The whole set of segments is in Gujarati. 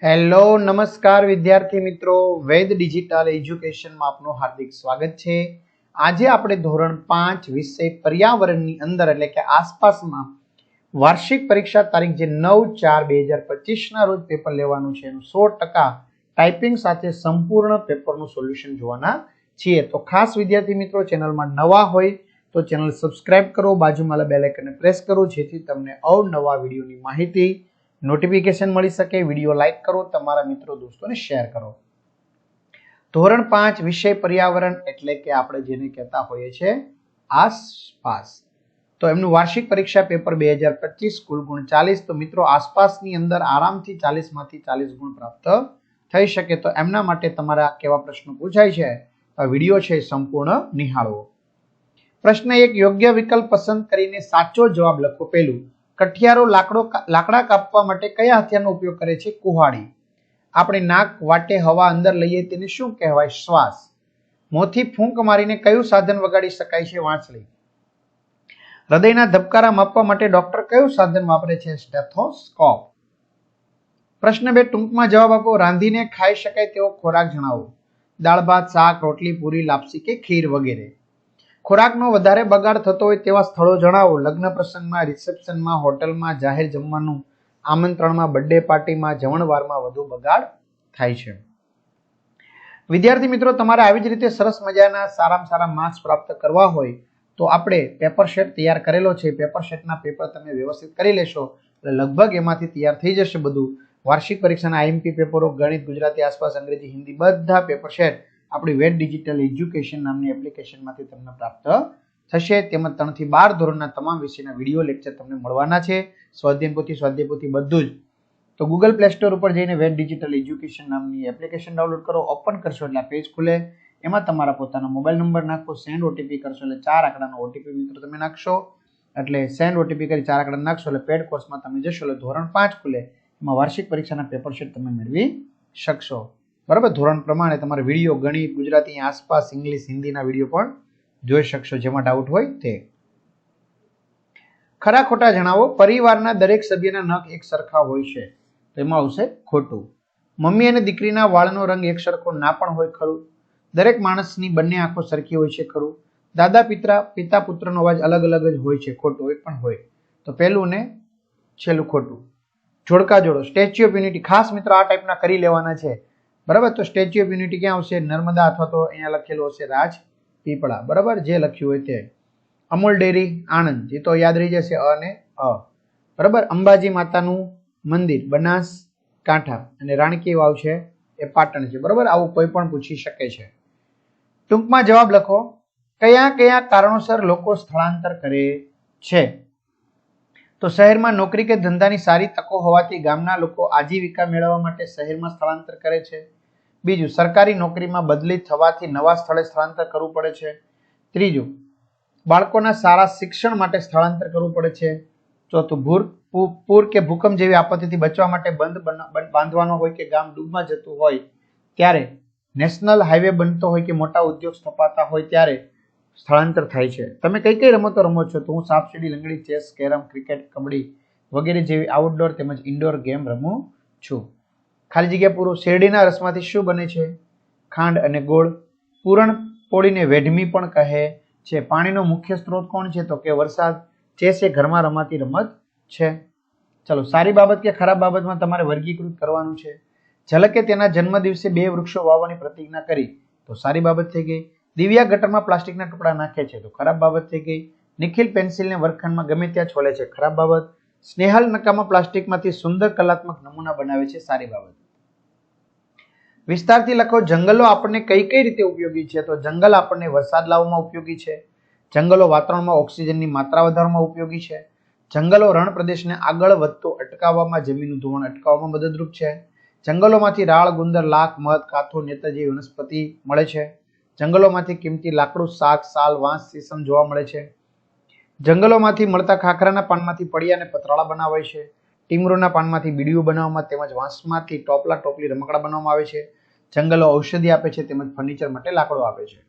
હેલો નમસ્કાર વિદ્યાર્થી મિત્રો, વેદ ડિજિટલ એજ્યુકેશનમાં આપનું હાર્દિક સ્વાગત છે। આજે આપણે ધોરણ 5 વિષય પર્યાવરણની અંદર એટલે કે આસપાસમાં વાર્ષિક પરીક્ષા તારીખ જે 9/4/2025 ના રોજ પેપર લેવાનું છે એનું 100% ટાઈપિંગ સાથે સંપૂર્ણ પેપરનું સોલ્યુશન જોવાના છીએ। તો ખાસ વિદ્યાર્થી મિત્રો, ચેનલમાં નવા હોય તો ચેનલ સબસ્ક્રાઇબ કરો, બાજુમાં બેલ આઇકનને પ્રેસ કરો જેથી તમને અવનવા વિડીયોની માહિતી નોટિફિકેશન મળી શકે। વિડીયો લાઈક કરો, તમારા મિત્રો દોસ્તોને શેર કરો। ધોરણ 5 વિષય પર્યાવરણ એટલે કે આપણે જેને કહેતા હોઈએ છીએ આસપાસ, તો એમનું વાર્ષિક પરીક્ષા પેપર 2025 કુલ ગુણ 40। તો મિત્રો આસપાસની અંદર આરામથી 40 માંથી 40 ગુણ પ્રાપ્ત થઈ શકે। તો એમના માટે તમારા કેવા પ્રશ્નો પૂછાય છે આ વિડીયો છે સંપૂર્ણ નિહાળવો। પ્રશ્ન 1, યોગ્ય વિકલ્પ પસંદ કરીને સાચો જવાબ લખો। પહેલું, કઠિયારો લાકડા કાપવા માટે કયા હથિયારનો ઉપયોગ કરે છે? કુહાડી। આપણે નાક વાટે હવા અંદર લઈએ તેને શું કહેવાય? શ્વાસ। મોંથી ફૂંક મારીને કયું સાધન વગાડી શકાય છે? વાંસળી। હૃદયના ધબકારા માપવા માટે ડોક્ટર કયું સાધન વાપરે છે? સ્ટેથોસ્કોપ। પ્રશ્ન 2, ટૂંકમાં જવાબ આપો। રાંધીને ખાઈ શકાય તેવો ખોરાક જણાવો। દાળ ભાત, શાક, રોટલી, પૂરી, લાપસી કે ખીર વગેરે। ખોરાકનો વધારે બગાડ થતો હોય તેવા સ્થળો જણાવો। લગ્ન પ્રસંગમાં, રિસેપ્શનમાં, હોટલમાં, જાહેર જમવાનું આમંત્રણમાં, બર્થડે પાર્ટીમાં, જમણવારમાં વધુ બગાડ થાય છે। વિદ્યાર્થી મિત્રો, તમારે આવી જ રીતે સરસ મજાના સારામાં સારા માર્ક્સ પ્રાપ્ત કરવા હોય તો આપણે પેપર સેટ તૈયાર કરેલો છે। પેપર સેટના પેપર તમે વ્યવસ્થિત કરી લેશો એટલે લગભગ એમાંથી તૈયાર થઈ જશે બધું। વાર્ષિક પરીક્ષાના આઈએમપી પેપરો, ગણિત, ગુજરાતી, આસપાસ, અંગ્રેજી, હિન્દી બધા પેપર સેટ આપણી વેદ ડિજિટલ એજ્યુકેશન નામની એપ્લિકેશનમાંથી તમને પ્રાપ્ત થશે। તેમજ 3 થી 12 ધોરણના તમામ વિષયના વિડીયો લેક્ચર તમને મળવાના છે। સ્વાધ્યાય પોથી બધું જ। તો ગૂગલ પ્લે સ્ટોર ઉપર જઈને વેદ ડિજિટલ એજ્યુકેશન નામની એપ્લિકેશન ડાઉનલોડ કરો। ઓપન કરશો એટલે આ પેજ ખુલે, એમાં તમારા પોતાનો મોબાઈલ નંબર નાખો, સેન્ડ ઓટીપી કરશો એટલે 4 આંકડાનો ઓટીપી મિત્રો તમે નાખશો એટલે સેન્ડ ઓટીપી કરી 4 આંકડા નાખશો એટલે પેડ કોર્સમાં તમે જશો એટલે ધોરણ 5 ખુલે, એમાં વાર્ષિક પરીક્ષાના પેપર સેટ તમે મેળવી શકશો। બરાબર, ધોરણ પ્રમાણે તમારે વિડીયો ગણિત, ગુજરાતી, આસપાસ, ઇંગ્લિશ, હિન્દીના વિડીયો પણ જોઈ શકશો જેમાં ડાઉટ હોય તે। ખરા ખોટા જણાવો। પરિવારના દરેક સભ્યના નખ એક સરખા હોય છે તો એમાં આવશે ખોટું। મમ્મી અને દીકરીના વાળનો રંગ એક સરખો ના પણ હોય ખરું। દરેક માણસની બંને આંખો સરખી હોય છે ખરું। દાદા પિતા પુત્રનો અવાજ અલગ અલગ જ હોય છે ખોટું? એક પણ હોય તો પહેલું ને છેલ્લું ખોટું। જોડકા જોડો, સ્ટેચ્યુ ઓફ યુનિટી ખાસ મિત્રો આ ટાઈપના કરી લેવાના છે। બરાબર, તો સ્ટેચ્યુ ઓફ યુનિટી ક્યાં આવશે? નર્મદા અથવા તો અહીંયા લખેલું હશે રાજપીપળા। બરાબર, જે લખ્યું હોય તે। અમૂલ ડેરી આણંદ, એ તો યાદ રહી જશે અ ને અ। બરાબર, અંબાજી માતાનું મંદિર બનાસકાંઠા અને રાણકી વાવ છે એ પાટણ છે। બરાબર, આવું કોઈ પણ પૂછી શકે છે। ટૂંકમાં જવાબ લખો। કયા કયા કારણોસર લોકો સ્થળાંતર કરે છે? તો શહેરમાં નોકરી કે ધંધાની સારી તકો હોવાથી ગામના લોકો આજીવિકા મેળવવા માટે શહેરમાં સ્થળાંતર કરે છે। બીજું, સરકારી નોકરીમાં બદલી થવાથી નવા સ્થળે સ્થળાંતર કરવું પડે છે। ત્રીજું, બાળકોના સારા શિક્ષણ માટે સ્થળાંતર કરવું પડે છે। ચોથું, પૂર કે ભૂકંપ જેવી આપત્તિથી બચવા માટે બંધ બાંધવાનો હોય કે ગામ ડૂબમાં જતું હોય ત્યારે, નેશનલ હાઈવે બનતો હોય કે મોટા ઉદ્યોગ સ્થપાતા હોય ત્યારે સ્થળાંતર થાય છે। તમે કઈ કઈ રમતો રમો છો? તો હું સાપ સીડી, લંગડી, ચેસ, કેરમ, ક્રિકેટ, કબડ્ડી વગેરે જેવી આઉટડોર તેમજ ઇન્ડોર ગેમ રમું છું। ખાલી જગ્યા પૂરો। શેરડીના રસમાંથી શું બને છે? ખાંડ અને ગોળ। પૂરણ પોળીને વેઢમી પણ કહે છે। પાણીનો મુખ્ય સ્ત્રોત કોણ છે? તો કે વરસાદ। ચેસ એ ઘરમાં રમાતી રમત છે। ચલો, સારી બાબત કે ખરાબ બાબતમાં તમારે વર્ગીકૃત કરવાનું છે। ઝલકે તેના જન્મદિવસે 2 વૃક્ષો વાવવાની પ્રતિજ્ઞા કરી તો સારી બાબત થઈ ગઈ। દિવ્યા ગટરમાં પ્લાસ્ટિકના ટુકડા નાખે છે તો ખરાબ બાબત થઈ ગઈ। નિખિલ પેન્સિલને વર્ગખંડમાં ગમે ત્યાં છોલે છે, ખરાબ બાબત। સ્નેહલ નકામા પ્લાસ્ટિકમાંથી સુંદર કલાત્મક નમૂના બનાવે છે, સારી બાબત। વિસ્તારથી લખો। જંગલો આપણને કઈ કઈ રીતે ઉપયોગી છે? તો જંગલ આપણને વરસાદ લાવવામાં ઉપયોગી છે। જંગલો વાતાવરણમાં ઓક્સિજનની માત્રા વધારવામાં ઉપયોગી છે। જંગલો રણ પ્રદેશને આગળ વધતો અટકાવવામાં, જમીનનું ધોવાણ અટકાવવામાં મદદરૂપ છે। જંગલોમાંથી રાળ, ગુંદર, લાખ, મધ, કાથો, નેતર જેવી વનસ્પતિ મળે છે। જંગલોમાંથી કિંમતી લાકડું, શાક, સાલ, વાંસ, સીસમ જોવા મળે છે। જંગલોમાંથી મળતા ખાખરાના પાનમાંથી પડિયા અને પતરાળા બનાવાય છે। ટીમરોના પાનમાંથી બીડીઓ બનાવવામાં તેમજ વાંસમાંથી ટોપલા, ટોપલી, રમકડા બનાવવામાં આવે છે। જંગલો ઔષધિ આપે છે તેમજ ફર્નિચર માટે લાકડો આપે છે।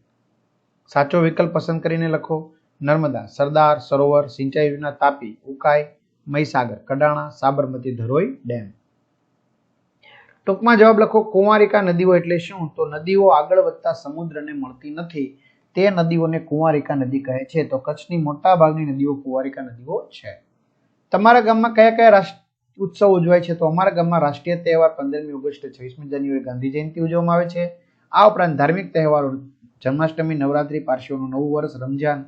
સાચો વિકલ્પ પસંદ કરીને લખો। નર્મદા, સરદાર સરોવર, સિંચાઈ યોજના, તાપી, ઉકાઈ, મહીસાગર, કડાણા, સાબરમતી, ધરોઈ ડેમ। ટૂંકમાં જવાબ લખો કુંવારિકા નદીઓ એટલે શું? તો નદીઓ આગળ વધતા સમુદ્રને મળતી નથી તે નદીઓને કુંવારિકા નદી કહે છે. તો કચ્છની મોટા ભાગની નદીઓ કુંવારિકા નદીઓ છે. તમારા ગામમાં કયા કયા ઉત્સવ ઉજવાય છે? તો અમારા ગામમાં રાષ્ટ્રીય તહેવાર 15મી ઓગસ્ટ, 26મી જાન્યુઆરી ગાંધી જયંતિ ઉજવવામાં આવે છે. આ ઉપરાંત ધાર્મિક તહેવારો જન્માષ્ટમી, નવરાત્રી, પારસીઓનું નવું વર્ષ, રમજાન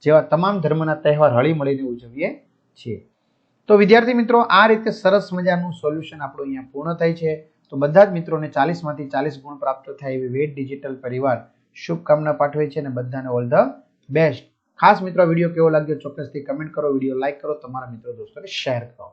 જેવા તમામ ધર્મના તહેવાર હળી મળીને ઉજવીએ છીએ. તો વિદ્યાર્થી મિત્રો, આ રીતે સરસ મજાનું સોલ્યુશન આપણું અહીંયા પૂર્ણ થાય છે. તો બધા જ મિત્રોને 40 માંથી 40 ગુણ પ્રાપ્ત થાય એવી વેદ ડિજિટલ પરિવાર શુભકામના પાઠવે છે અને બધાને ઓલ ધ બેસ્ટ. ખાસ મિત્રો વિડીયો કેવો લાગ્યો ચોક્કસથી કમેન્ટ કરો, વિડીયો લાઈક કરો, તમારા મિત્રો દોસ્તોને શેર કરો.